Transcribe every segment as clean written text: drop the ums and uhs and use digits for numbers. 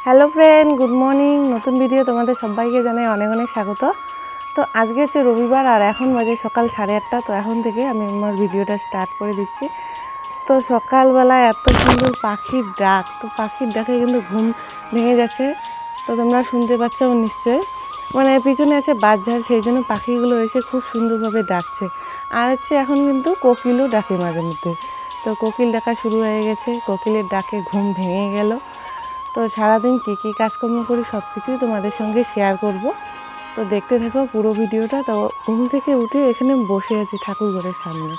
Hello friend, good morning. নতুন video তোমাদের সবাইকে জানাই অনেক অনেক স্বাগত। তো আজকে হচ্ছে রবিবার আর এখন বাজে সকাল 8:30। তো এখন থেকে আমি আমার ভিডিওটা স্টার্ট করে দিচ্ছি। তো সকালবেলা এত সুন্দর পাখির ডাক, তো পাখির ডাকে কিন্তু ঘুম ভেঙে যাচ্ছে। তো তোমরা শুনতে পাচ্ছ নিশ্চয়ই, মানে পিছনে আছে বাজঝাড়, সেই জন্য পাখিগুলো এসে খুব সুন্দরভাবে ডাকছে। আর হচ্ছে এখন কিন্তু কোকিলও ডাকে মাঝে মধ্যে। তো কোকিল ডাকা শুরু হয়ে গেছে, কোকিলের ডাকে ঘুম ভেঙে গেল। তো সারাদিন কী কী কাজকর্ম করি সব কিছুই তোমাদের সঙ্গে শেয়ার করব। তো দেখতে থাকো পুরো ভিডিওটা। তো ঘুম থেকে উঠে এখানে বসে আছি ঠাকুর ঘরের সামনে,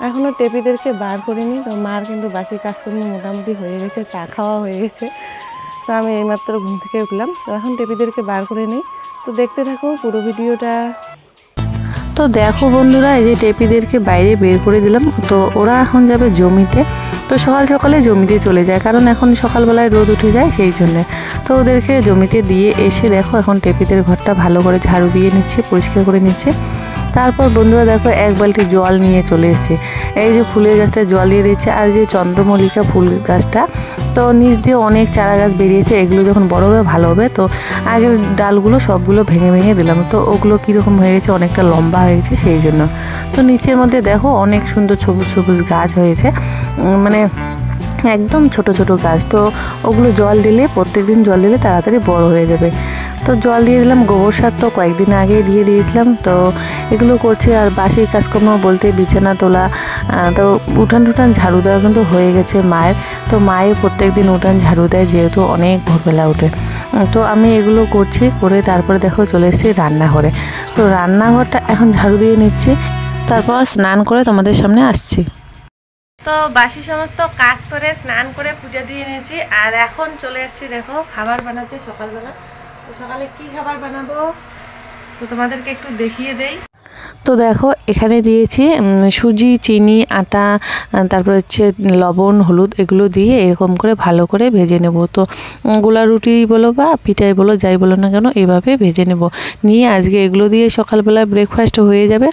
এখনও টেপিদেরকে বার করিনি। তো মার কিন্তু বাসি কাজকর্ম মোটামুটি হয়ে গেছে, চা খাওয়া হয়ে গেছে। তো আমি এইমাত্র ঘুম থেকে উঠলাম, তো এখন টেপিদেরকে বার করে নিই। তো দেখতে থাকো পুরো ভিডিওটা। তো দেখো বন্ধুরা, এই যে টেপিদেরকে বাইরে বের করে দিলাম। তো ওরা এখন যাবে জমিতে। তো সকাল সকালে জমিতে চলে যায়, কারণ এখন সকালবেলায় রোদ উঠে যায়, সেই জন্যে। তো ওদেরকে জমিতে দিয়ে এসে দেখো এখন টেপিদের ঘরটা ভালো করে ঝাড়ু দিয়ে নিচ্ছে, পরিষ্কার করে নিচ্ছে। তারপর বন্ধুরা দেখো এক বালতি জল নিয়ে চলে এসেছে। এই যে ফুলের গাছটা জল দিয়ে দিচ্ছে, আর যে চন্দ্রমল্লিকা ফুল গাছটা, তো নিচ দিয়ে অনেক চারা গাছ বেরিয়েছে। এগুলো যখন বড় হবে ভালো হবে। তো আগের ডালগুলো সবগুলো ভেঙে ভেঙে দিলাম। তো ওগুলো কীরকম হয়ে গেছে, অনেকটা লম্বা হয়ে গেছে, সেই জন্য। তো নিচের মধ্যে দেখো অনেক সুন্দর সবুজ সবুজ গাছ হয়েছে, মানে একদম ছোট ছোট গাছ। তো ওগুলো জল দিলে, প্রত্যেকদিন জল দিলে তাড়াতাড়ি বড় হয়ে যাবে। তো জল দিয়ে দিলাম, গোবর সার তো কয়েকদিন আগে দিয়ে দিয়েছিলাম। তো এগুলো করছি। আর বাসির কাজকর্ম বলতে বিছানা তোলা, তো উঠান টুঠান ঝাড়ু দেওয়া কিন্তু হয়ে গেছে মায়ের। তো মায়ে প্রত্যেক দিন উঠান ঝাড়ু দেয়, যেহেতু অনেক ভোরবেলা ওঠে। তো আমি এগুলো করছি, করে তারপরে দেখো চলে এসেছি রান্নাঘরে। তো রান্নাঘরটা এখন ঝাড়ু দিয়ে নিচ্ছি, তারপর স্নান করে তোমাদের সামনে আসছি। তো বাসি সমস্ত কাজ করে স্নান করে পূজা দিয়ে নিয়েছি, আর এখন চলে এসেছি দেখো খাবার বানাতে সকালবেলা। তো সকালে কি খাবার বানাবো তো তোমাদেরকে একটু দেখিয়ে দেই। তো দেখো এখানে দিয়েছি সুজি, চিনি, আটা, তারপর হচ্ছে লবণ, হলুদ, এগুলো দিয়ে এরকম করে ভালো করে ভেজে নেব। তো গোলা রুটি বলো বা পিঠাই বলো, যাই বলো না কেন, এভাবে ভেজে নেব। নিয়ে আজকে এগুলো দিয়ে সকালবেলা ব্রেকফাস্ট হয়ে যাবে।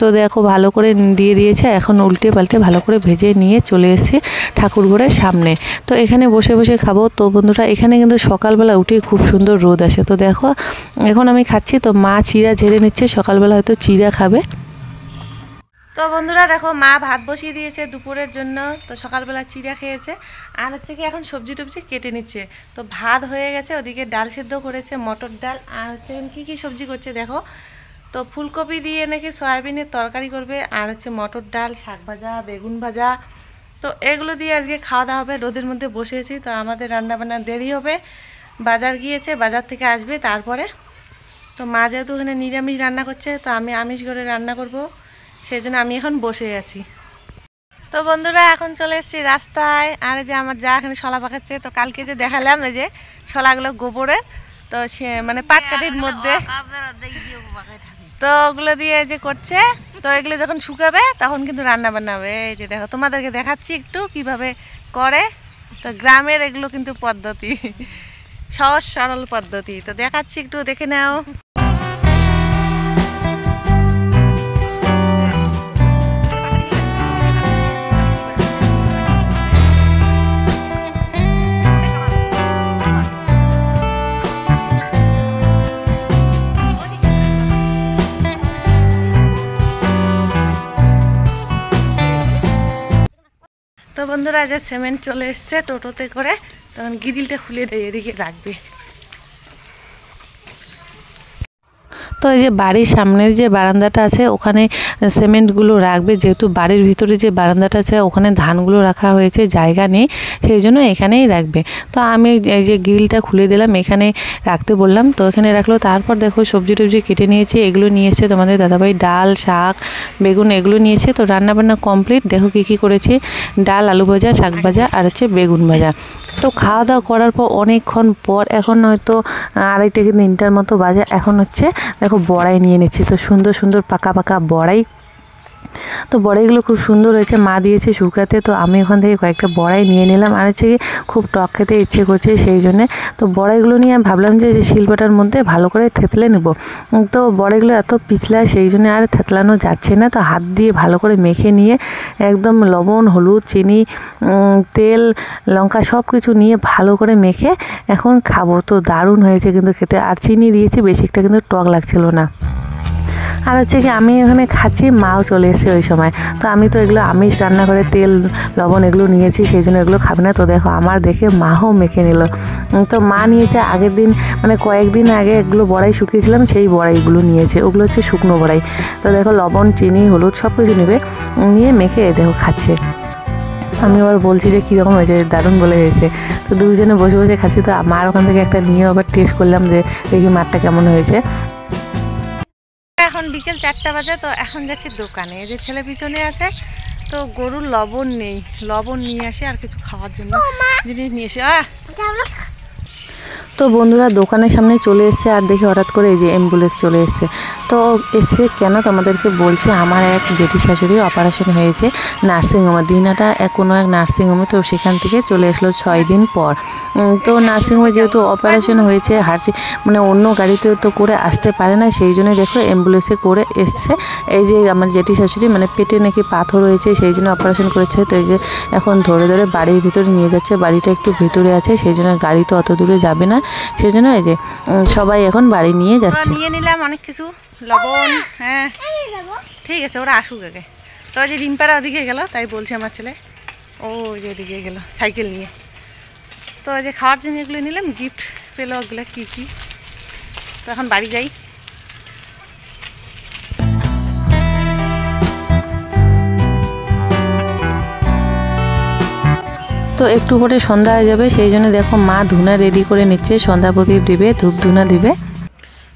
তো দেখো ভালো করে দিয়ে দিয়েছে, এখন উল্টে পাল্টে ভালো করে ভেজে নিয়ে চলে এসেছি ঠাকুর ঘরের সামনে। তো এখানে বসে বসে খাবো। তো বন্ধুরা এখানে কিন্তু সকালবেলা উঠে খুব সুন্দর রোদ আসে। তো দেখো এখন আমি খাচ্ছি। তো মা চিড়া ঝেড়ে নিচ্ছে, সকালবেলা হয়তো চিড়া খাবে। তো বন্ধুরা দেখো মা ভাত বসিয়ে দিয়েছে দুপুরের জন্য। তো সকালবেলা চিড়া খেয়েছে, আর হচ্ছে কি এখন সবজি টবজি কেটে নিচ্ছে। তো ভাত হয়ে গেছে, ওদিকে ডাল সেদ্ধ করেছে, মটর ডাল, আর হচ্ছে কি কি সবজি করছে দেখো। তো ফুলকপি দিয়ে নাকি সয়াবিনের তরকারি করবে, আর হচ্ছে মটর ডাল, শাক ভাজা, বেগুন ভাজা। তো এগুলো দিয়ে আজকে খাওয়া দাওয়া হবে। রোদের মধ্যে বসেছি, তো আমাদের রান্নাবান্না দেরি হবে। বাজার গিয়েছে, বাজার থেকে আসবে তারপরে। তো মা যেহেতু ওখানে নিরামিষ রান্না করছে, তো আমি আমিষ করে রান্না করব, সেই জন্য আমি এখন বসে আছি। তো বন্ধুরা এখন চলে এসেছি রাস্তায়, আর যে আমার যা এখানে শলা পাকাচ্ছে। তো কালকে যে দেখালাম এই যে শলাগুলো গোবরের, তো সে মানে পাটকাঠির মধ্যে, তো ওগুলো দিয়ে যে করছে। তো এগুলো যখন শুকাবে তখন কিন্তু রান্না বান্না হবে। এই যে দেখো তোমাদেরকে দেখাচ্ছি একটু কিভাবে করে। তো গ্রামের এগুলো কিন্তু পদ্ধতি, সহজ সরল পদ্ধতি। তো দেখাচ্ছি, একটু দেখে নাও। তো বন্ধুরা যে সিমেন্ট চলে এসছে টোটোতে করে, তখন গ্রিলটা খুলে দেয়, এদিকে রাখবে। তো এই যে বাড়ির সামনের যে বারান্দাটা আছে, ওখানে সিমেন্টগুলো রাখবে। যেহেতু বাড়ির ভিতরে যে বারান্দাটা আছে ওখানে ধানগুলো রাখা হয়েছে, জায়গা নেই, সেই জন্য এখানেই রাখবে। তো আমি এই যে গ্রিলটা খুলে দিলাম, এখানে রাখতে বললাম। তো এখানে রাখলো। তারপর দেখো সবজি টবজি কেটে নিয়েছে, এগুলো নিয়েছে তোমাদের দাদাভাই, ডাল, শাক, বেগুন, এগুলো নিয়েছে। তো রান্নাবান্না কমপ্লিট। দেখো কী কী করেছি, ডাল, আলু ভাজা, শাক ভাজা, আর হচ্ছে বেগুন ভাজা। তো খাওয়া দাওয়া করার পর অনেকক্ষণ পর, এখন হয়তো 2:30 কি 3টার মতো বাজে, এখন হচ্ছে দেখো বড়াই নিয়ে নিচ্ছি। তো সুন্দর সুন্দর পাকা পাকা বড়াই। তো বড়াইগুলো খুব সুন্দর হয়েছে, মা দিয়েছে শুকাতে। তো আমি ওখান থেকে কয়েকটা বড়াই নিয়ে নিলাম, আর হচ্ছে খুব টক খেতে ইচ্ছে করছে সেই জন্যে। তো বড়াইগুলো নিয়ে আমি ভাবলাম যে শিলপাটার মধ্যে ভালো করে থেতলে নেব। তো বড়াইগুলো এত পিছলা সেই জন্য আর থেতলানো যাচ্ছে না। তো হাত দিয়ে ভালো করে মেখে নিয়ে একদম লবণ, হলুদ, চিনি, তেল, লঙ্কা সব কিছু নিয়ে ভালো করে মেখে এখন খাবো। তো দারুণ হয়েছে কিন্তু খেতে। আর চিনি দিয়েছি বেশি, একটা কিন্তু টক লাগছিল না। আর হচ্ছে কি আমি এখানে খাচ্ছি, মাও চলে এসেছে ওই সময়। তো আমি তো এগুলো আমিষ রান্না করে তেল লবণ এগুলো নিয়েছি, সেই জন্য এগুলো খাবে না। তো দেখো আমার দেখে মাও মেখে নিল। তো মা নিয়েছে আগের দিন, মানে কয়েকদিন আগে এগুলো বড়াই শুকিয়েছিলাম, সেই বড়াইগুলো নিয়েছে। ওগুলো হচ্ছে শুকনো বড়াই। তো দেখো লবণ, চিনি, হলুদ সব কিছু নেবে, নিয়ে মেখে দেখো খাচ্ছে। আমি আবার বলছি যে কীরকম হয়েছে, দারুণ বলে হয়েছে। তো দুজনে বসে বসে খাচ্ছি। তো মার ওখান থেকে একটা নিয়ে আবার টেস্ট করলাম যে দেখি মারটা কেমন হয়েছে। এখন বিকেল 4টা বাজে। তো এখন যাচ্ছি দোকানে, এই যে ছেলে পিছনে আছে। তো গরুর লবণ নেই, লবণ নিয়ে আসে আর কিছু খাওয়ার জন্য জিনিস নিয়ে এসে। তো বন্ধুরা দোকানের সামনে চলে এসছে, আর দেখি হঠাৎ করে এই যে অ্যাম্বুলেন্স চলে এসছে। তো এসে কেন তোমাদেরকে বলছি, আমার এক জেঠি শাশুড়ি অপারেশন হয়েছে নার্সিংহোমে, দিনাটা কোনো এক নার্সিংহোমে। তো সেখান থেকে চলে আসলো 6 দিন পর। তো নার্সিংহোমে যেহেতু অপারেশন হয়েছে, মানে অন্য গাড়িতে তো করে আসতে পারে না, সেই জন্য দেখো অ্যাম্বুলেন্সে করে এসছে। এই যে আমার জেঠি শাশুড়ি, মানে পেটে নাকি পাথর হয়েছে, সেই জন্য অপারেশন করেছে। তো এই যে এখন ধরে ধরে বাড়ির ভিতরে নিয়ে যাচ্ছে। বাড়িটা একটু ভিতরে আছে, সেই জন্য গাড়ি তো অত দূরে যাবে না, সেই জন্য এই যে সবাই এখন বাড়ি নিয়ে যাচ্ছে। নিয়ে নিলাম অনেক কিছু লবণ। হ্যাঁ ঠিক আছে, ওরা আসুক আগে। তো যে রিম্পারা ওদিকে গেল, তাই বলছে আমার ছেলে, ও যে ওদিকে গেল সাইকেল নিয়ে। তো যে খাওয়ার জন্য এগুলো নিলাম, গিফট পেলো ওগুলো কী কী। তো এখন বাড়ি যাই। তো একটু পরে সন্ধ্যা হয়ে যাবে, সেই জন্য দেখো মা ধুনা রেডি করে নিচ্ছে, সন্ধ্যা প্রদীপ দিবে, ধূপ ধুনা দিবে।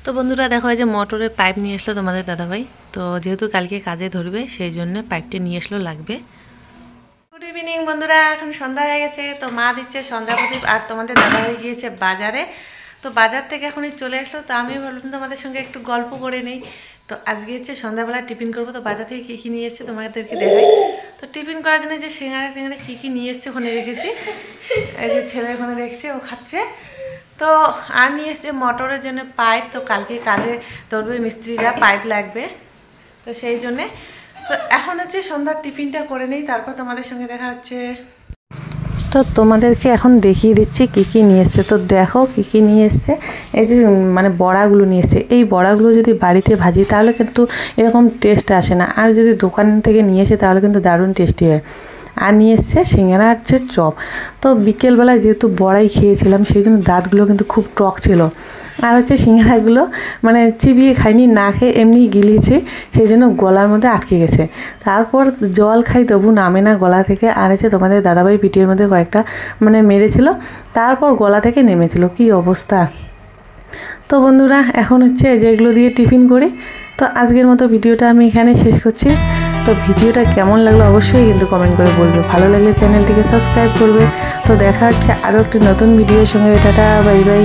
তো বন্ধুরা দেখো এই যে মোটরের পাইপ নিয়ে আসলো তোমাদের দাদাভাই। তো যেহেতু কালকে কাজে ধরবে, সেই জন্য পাইপটা নিয়ে আসলো, লাগবে। গুড ইভিনিং বন্ধুরা, এখন সন্ধ্যা হয়ে গেছে। তো মা দিচ্ছে সন্ধ্যা প্রদীপ, আর তোমাদের দাদাভাই গিয়েছে বাজারে। তো বাজার থেকে এখনই চলে আসলো। তো আমি ভাবলাম তোমাদের সঙ্গে একটু গল্প করে নেই। তো আজকে হচ্ছে সন্ধ্যাবেলা টিফিন করবো। তো বাজার থেকে কী কী নিয়ে এসছে তোমাদেরকে দেখাই। তো টিফিন করার জন্য যে সিঙ্গাড়া টিঙ্গাড়া কী কী নিয়ে এসছে ওখানে রেখেছি। এই যে ছেলে ওখানে দেখছে, ও খাচ্ছে। তো আর নিয়ে এসছে মোটরের জন্য পাইপ। তো কালকে কাজে ধরবে মিস্ত্রিরা, পাইপ লাগবে। তো সেই জন্যে তো এখন হচ্ছে সন্ধ্যার টিফিনটা করে নেই, তারপর তোমাদের সঙ্গে দেখা হচ্ছে। তো তোমাদেরকে এখন দেখিয়ে দিচ্ছি কী কী নিয়ে এসছে। তো দেখো কী কী নিয়ে এসছে। এই যে মানে বড়াগুলো নিয়ে এসছে। এই বড়াগুলো যদি বাড়িতে ভাজি তাহলে কিন্তু এরকম টেস্ট আসে না, আর যদি দোকান থেকে নিয়ে এসে তাহলে কিন্তু দারুণ টেস্টি হয়। আর নিয়ে এসছে সিঙ্গারা আর হচ্ছে চপ। তো বিকেলবেলায় যেহেতু বড়াই খেয়েছিলাম, সেই জন্য দাঁতগুলো কিন্তু খুব টক ছিল। আর হচ্ছে সিঙ্গারাগুলো মানে চিবিয়ে খাইনি, না খেয়ে এমনি গিলিয়েছি, সেই জন্য গলার মধ্যে আটকে গেছে। তারপর জল খাই তবু নামে না গলা থেকে। আর হচ্ছে তোমাদের দাদাভাই পিঠের মধ্যে কয়েকটা মানে মেরেছিল, তারপর গলা থেকে নেমেছিল, কি অবস্থা। তো বন্ধুরা এখন হচ্ছে যেগুলো দিয়ে টিফিন করি। তো আজকের মতো ভিডিওটা আমি এখানে শেষ করছি। তো ভিডিওটা কেমন লাগলো অবশ্যই কিন্তু কমেন্ট করে বলবে, ভালো লাগলে চ্যানেলটিকে সাবস্ক্রাইব করবে। তো দেখা হচ্ছে আরও একটি নতুন ভিডিওর সঙ্গে। Tata, bye bye.